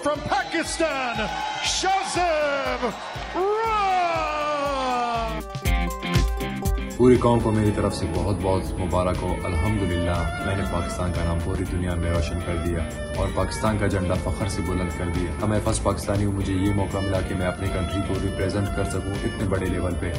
from Pakistan, Shazib Raj. पूरी कौम को मेरी तरफ से बहुत बहुत मुबारक हो। अल्हम्दुलिल्लाह मैंने पाकिस्तान का नाम पूरी दुनिया में रोशन कर दिया और पाकिस्तान का झंडा फख्र से बुलंद कर दिया। मैं फर्स्ट पाकिस्तानी हूँ, मुझे ये मौका मिला कि मैं अपनी कंट्री को रिप्रेजेंट कर सकूँ इतने बड़े लेवल पे।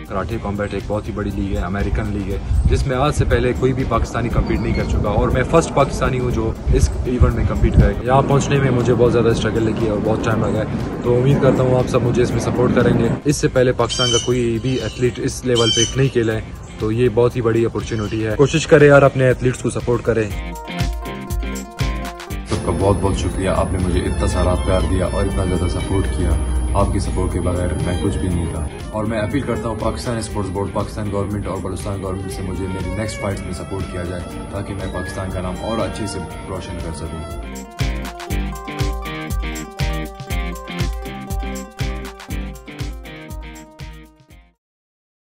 कराटे कॉम्बैट एक बहुत ही बड़ी लीग है, अमेरिकन लीग है, जिसमें आज से पहले कोई भी पाकिस्तानी कम्पीट नहीं कर चुका और मैं फर्स्ट पाकिस्तानी हूँ जो इस इवेंट में कम्पीट करेगा। यहाँ पहुँचने में मुझे बहुत ज़्यादा स्ट्रगल किया और बहुत टाइम लगा है, तो उम्मीद करता हूँ आप सब मुझे इसमें सपोर्ट करेंगे। इससे पहले पाकिस्तान का कोई भी एथलीट इस लेवल पे नहीं खेला है, तो ये बहुत ही बड़ी अपॉर्चुनिटी है। कोशिश करें यार, अपने एथलीट्स को सपोर्ट करें। सबका बहुत बहुत शुक्रिया, आपने मुझे इतना सारा प्यार दिया और इतना ज़्यादा सपोर्ट किया। आपकी सपोर्ट के बगैर मैं कुछ भी नहीं था और मैं अपील करता हूँ Pakistan sports board, Pakistan government और बलूचिस्तान गवर्नमेंट से मुझे मेरी नेक्स्ट फाइट्स में सपोर्ट किया जाए ताकि मैं पाकिस्तान का नाम और अच्छे से रोशन कर सकूँ।